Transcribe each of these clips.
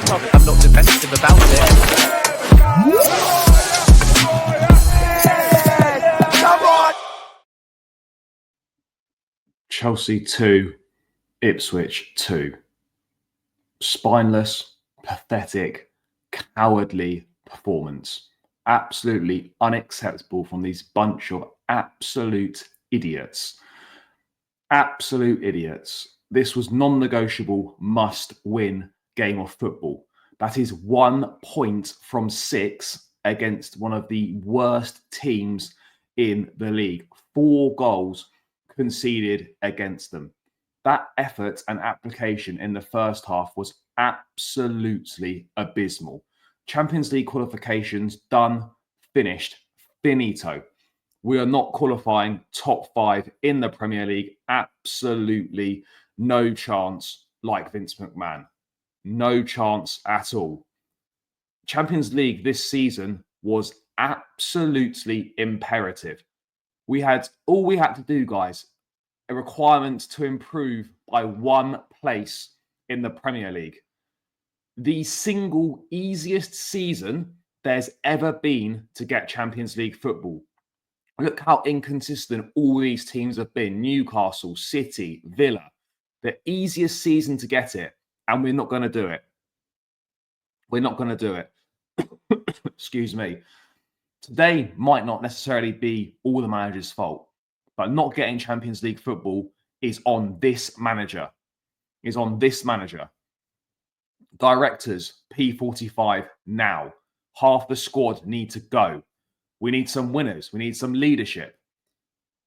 promise I'm not defensive about it. Chelsea 2, Ipswich 2. Spineless, pathetic, cowardly performance. Absolutely unacceptable from these bunch of absolute idiots. Absolute idiots. This was non-negotiable, must-win game of football. That is 1 point from 6 against one of the worst teams in the league. 4 goals conceded against them. That effort and application in the first half was absolutely abysmal. Champions League qualifications done, finished, finito. We are not qualifying top 5 in the Premier League. Absolutely no chance, like Vince McMahon. No chance at all. Champions League this season was absolutely imperative. All we had to do, guys, a requirement to improve by 1 place in the Premier League. The single easiest season there's ever been to get Champions League football. Look how inconsistent all these teams have been. Newcastle, City, Villa. The easiest season to get it, and we're not going to do it. We're not going to do it. Excuse me. Today might not necessarily be all the manager's fault, but not getting Champions League football is on this manager. Directors, P45 now. Half the squad need to go. We need some winners. We need some leadership.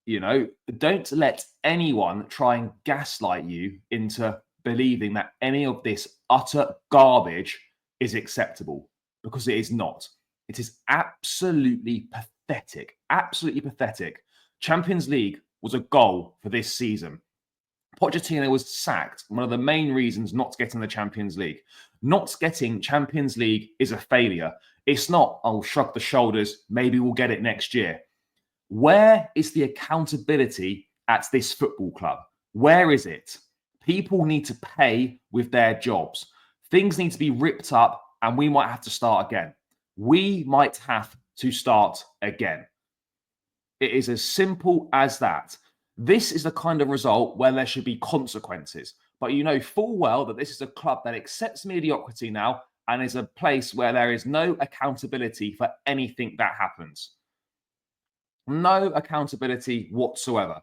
You know, don't let anyone try and gaslight you into believing that any of this utter garbage is acceptable, because it is not. It is absolutely pathetic. Absolutely pathetic. Champions League was a goal for this season. Pochettino was sacked. One of the main reasons not getting the Champions League. Not getting Champions League is a failure. It's not, I'll shrug the shoulders, maybe we'll get it next year. Where is the accountability at this football club? Where is it? People need to pay with their jobs. Things need to be ripped up, and we might have to start again. We might have to start again. It is as simple as that. This is the kind of result where there should be consequences. But you know full well that this is a club that accepts mediocrity now and is a place where there is no accountability for anything that happens. No accountability whatsoever.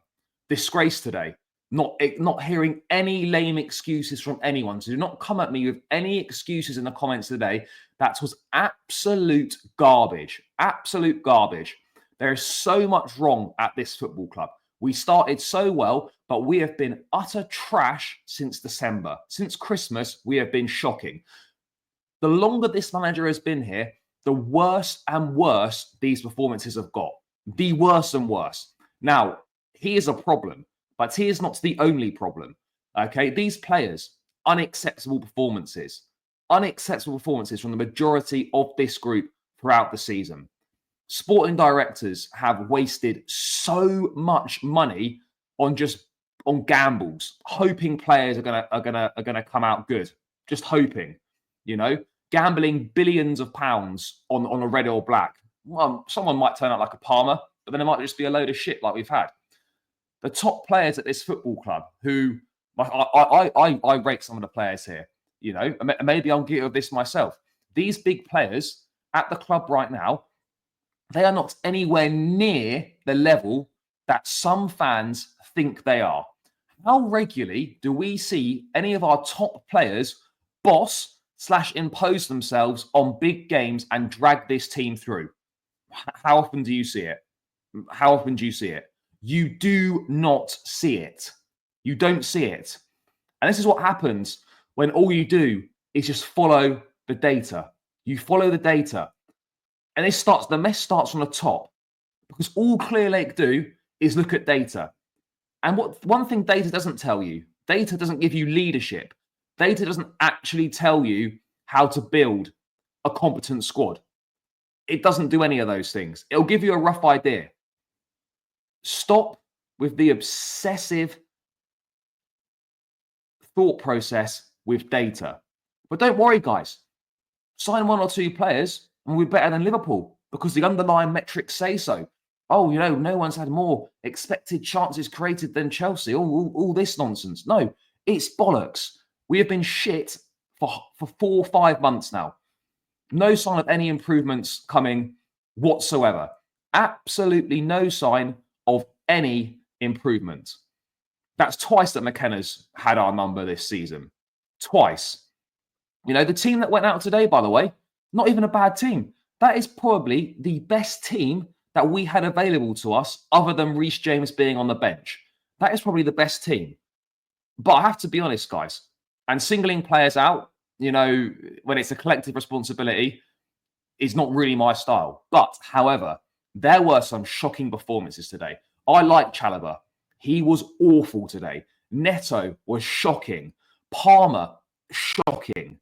Disgrace today. Not hearing any lame excuses from anyone. So do not come at me with any excuses in the comments today. That was absolute garbage. Absolute garbage. There is so much wrong at this football club. We started so well, but we have been utter trash since December. Since Christmas, we have been shocking. The longer this manager has been here, the worse and worse these performances have got. The worse and worse. Now, he is a problem, but he is not the only problem. Okay, these players, unacceptable performances. Unacceptable performances from the majority of this group throughout the season. Sporting directors have wasted so much money on gambles, hoping players are gonna come out good. Just hoping, you know, gambling billions of pounds on a red or black. Well, someone might turn out like a Palmer, but then it might just be a load of shit like we've had. The top players at this football club, who I rate some of the players here. You know, maybe I'm guilty of this myself. These big players at the club right now, they are not anywhere near the level that some fans think they are. How regularly do we see any of our top players boss/impose themselves on big games and drag this team through? How often do you see it? How often do you see it? You do not see it. You don't see it. And this is what happens when all you do is just follow the data. You follow the data. And the mess starts from the top, because all Clear Lake do is look at data. And one thing data doesn't tell you, data doesn't give you leadership. Data doesn't actually tell you how to build a competent squad. It doesn't do any of those things. It'll give you a rough idea. Stop with the obsessive thought process with data. But don't worry, guys. Sign one or two players and we're better than Liverpool because the underlying metrics say so. Oh, no one's had more expected chances created than Chelsea. All this nonsense. No, it's bollocks. We have been shit for 4 or 5 months now. No sign of any improvements coming whatsoever. Absolutely no sign of any improvement. That's twice that McKenna's had our number this season. Twice. The team that went out today, by the way, not even a bad team. That is probably the best team that we had available to us other than Reece James being on the bench. That is probably the best team. But I have to be honest, guys, and singling players out, when it's a collective responsibility, is not really my style. But, however, there were some shocking performances today. I like Chalobah. He was awful today. Neto was shocking. Palmer, shocking.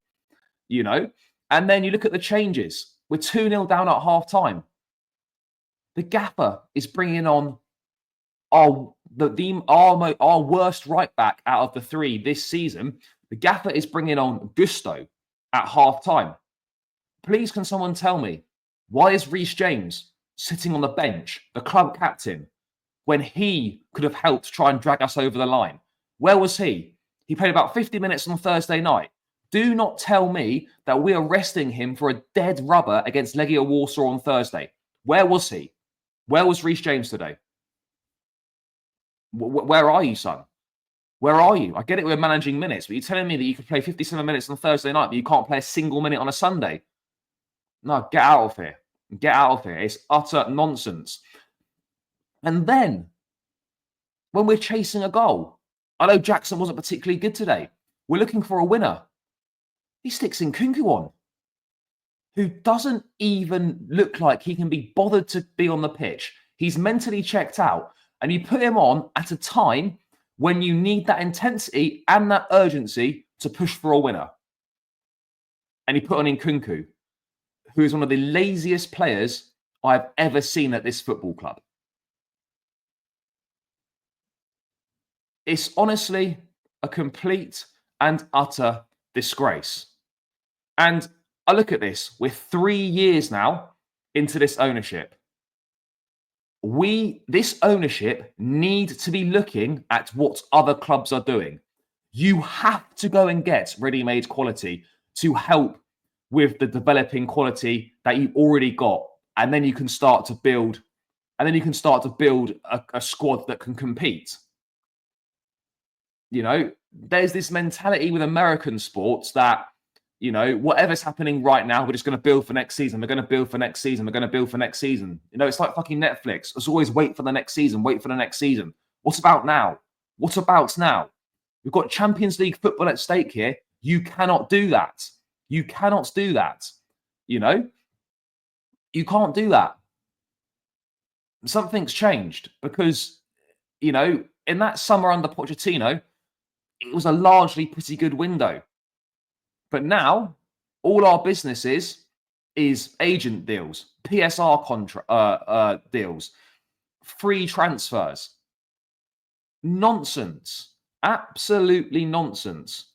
And then you look at the changes. We're 2-0 down at half-time. The gaffer is bringing on our worst right-back out of the 3 this season. The gaffer is bringing on Gusto at half-time. Please, can someone tell me, why is Reece James sitting on the bench, the club captain, when he could have helped try and drag us over the line? Where was he? He played about 50 minutes on Thursday night. Do not tell me that we are resting him for a dead rubber against Legia Warsaw on Thursday. Where was he? Where was Reece James today? Where are you, son? Where are you? I get it, we're managing minutes, but you're telling me that you could play 57 minutes on Thursday night, but you can't play a single minute on a Sunday? No, get out of here. Get out of here. It's utter nonsense. And then, when we're chasing a goal, I know Jackson wasn't particularly good today. We're looking for a winner. He sticks in Nkunku on, who doesn't even look like he can be bothered to be on the pitch. He's mentally checked out. And you put him on at a time when you need that intensity and that urgency to push for a winner. And you put on Nkunku, who is one of the laziest players I've ever seen at this football club. It's honestly a complete and utter disgrace. And I look at this, we're 3 years now into this ownership. This ownership need to be looking at what other clubs are doing. You have to go and get ready-made quality to help with the developing quality that you've already got. And then you can start to build, a squad that can compete. There's this mentality with American sports that, whatever's happening right now, we're just going to build for next season. We're going to build for next season. We're going to build for next season. It's like fucking Netflix. It's always wait for the next season. Wait for the next season. What about now? What about now? We've got Champions League football at stake here. You cannot do that. You cannot do that. You can't do that. Something's changed because, in that summer under Pochettino, it was a largely pretty good window. But now, all our business is agent deals, PSR deals, free transfers. Nonsense. Absolutely nonsense.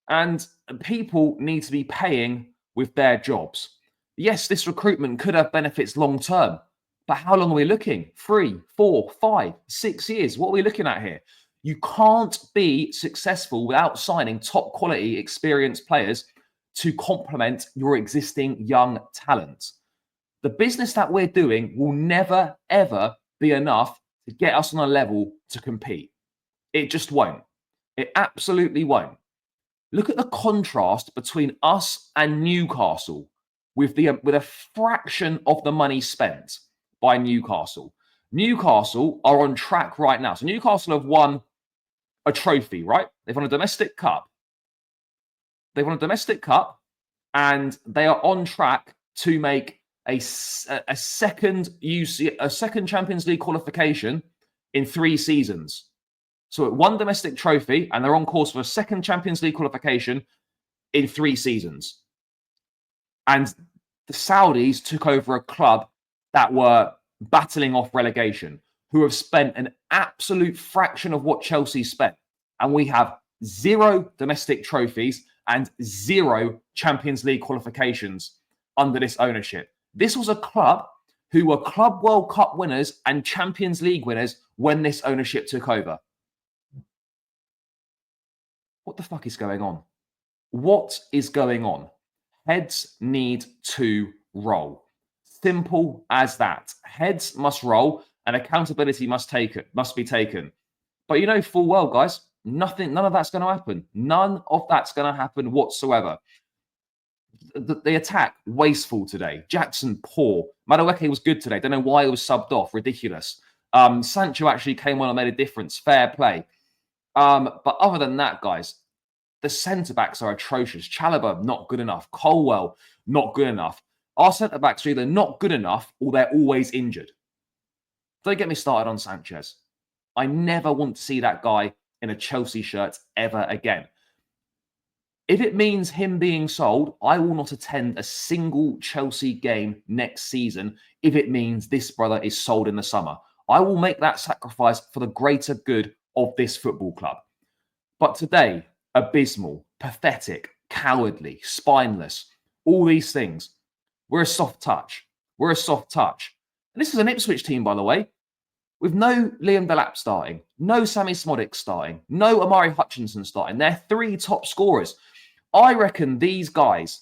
And people need to be paying with their jobs. Yes, this recruitment could have benefits long term, but how long are we looking? 3, 4, 5, 6 years. What are we looking at here? You can't be successful without signing top quality, experienced players to complement your existing young talent. The business that we're doing will never, ever be enough to get us on a level to compete. It just won't. It absolutely won't. Look at the contrast between us and Newcastle with a fraction of the money spent by Newcastle. Newcastle are on track right now. So Newcastle have won a trophy, right? They've won a domestic cup. And they are on track to make a second Champions League qualification in 3 seasons. So at 1 domestic trophy, and they're on course for a second Champions League qualification in 3 seasons. And the Saudis took over a club that were battling off relegation, who have spent an absolute fraction of what Chelsea spent. And we have 0 domestic trophies and 0 Champions League qualifications under this ownership. This was a club who were Club World Cup winners and Champions League winners when this ownership took over. What the fuck is going on? What is going on? Heads need to roll. Simple as that. Heads must roll and accountability must be taken. But you know full well, guys, none of that's going to happen. None of that's going to happen whatsoever. The attack, wasteful today. Jackson, poor. Madueke was good today. Don't know why he was subbed off. Ridiculous. Sancho actually came on and made a difference. Fair play. But other than that, guys, the centre-backs are atrocious. Chalobah, not good enough. Colwell, not good enough. Our centre-backs are either not good enough or they're always injured. Don't get me started on Sanchez. I never want to see that guy in a Chelsea shirt ever again. If it means him being sold, I will not attend a single Chelsea game next season if it means this brother is sold in the summer. I will make that sacrifice for the greater good of this football club. But today, abysmal, pathetic, cowardly, spineless, all these things. We're a soft touch. We're a soft touch. And this is an Ipswich team, by the way, with no Liam Delap starting, no Sammy Smodic starting, no Amari Hutchinson starting. They're 3 top scorers. I reckon these guys,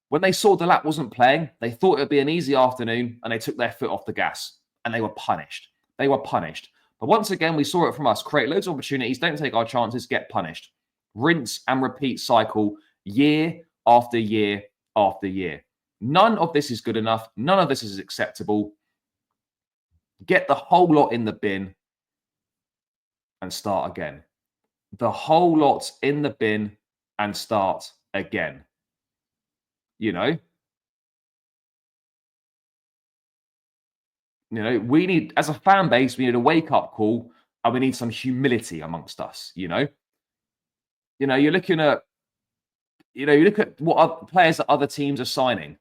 when they saw Delap wasn't playing, they thought it would be an easy afternoon and they took their foot off the gas and they were punished. They were punished. But once again, we saw it from us. Create loads of opportunities, don't take our chances, get punished. Rinse and repeat cycle year after year after year. None of this is good enough. None of this is acceptable. Get the whole lot in the bin and start again. The whole lot in the bin and start again. You know, we need, as a fan base, we need a wake-up call and we need some humility amongst us, you you're looking at, you look at what players that other teams are signing.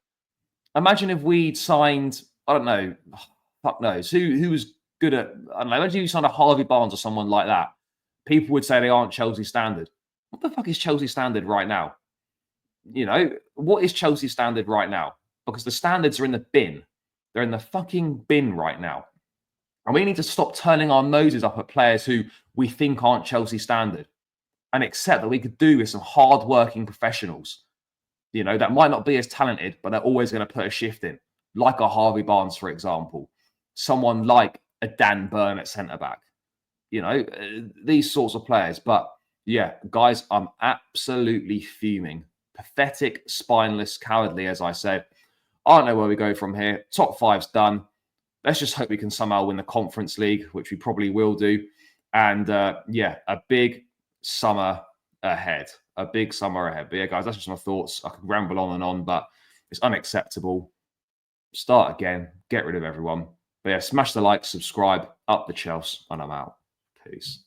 Imagine if we'd signed, I don't know, fuck knows, who was good at, I don't know, imagine if you signed a Harvey Barnes or someone like that. People would say they aren't Chelsea standard. What the fuck is Chelsea standard right now? What is Chelsea standard right now? Because the standards are in the bin. They're in the fucking bin right now. And we need to stop turning our noses up at players who we think aren't Chelsea standard and accept that we could do with some hard-working professionals, that might not be as talented, but they're always going to put a shift in, like a Harvey Barnes, for example, someone like a Dan Burn at centre-back, these sorts of players. But yeah, guys, I'm absolutely fuming. Pathetic, spineless, cowardly, as I said. I don't know where we go from here. Top 5's done. Let's just hope we can somehow win the Conference League, which we probably will do. And yeah, a big summer ahead. A big summer ahead. But yeah, guys, that's just my thoughts. I could ramble on and on, but it's unacceptable. Start again. Get rid of everyone. But yeah, smash the like, subscribe, up the Chelsea, and I'm out. Peace.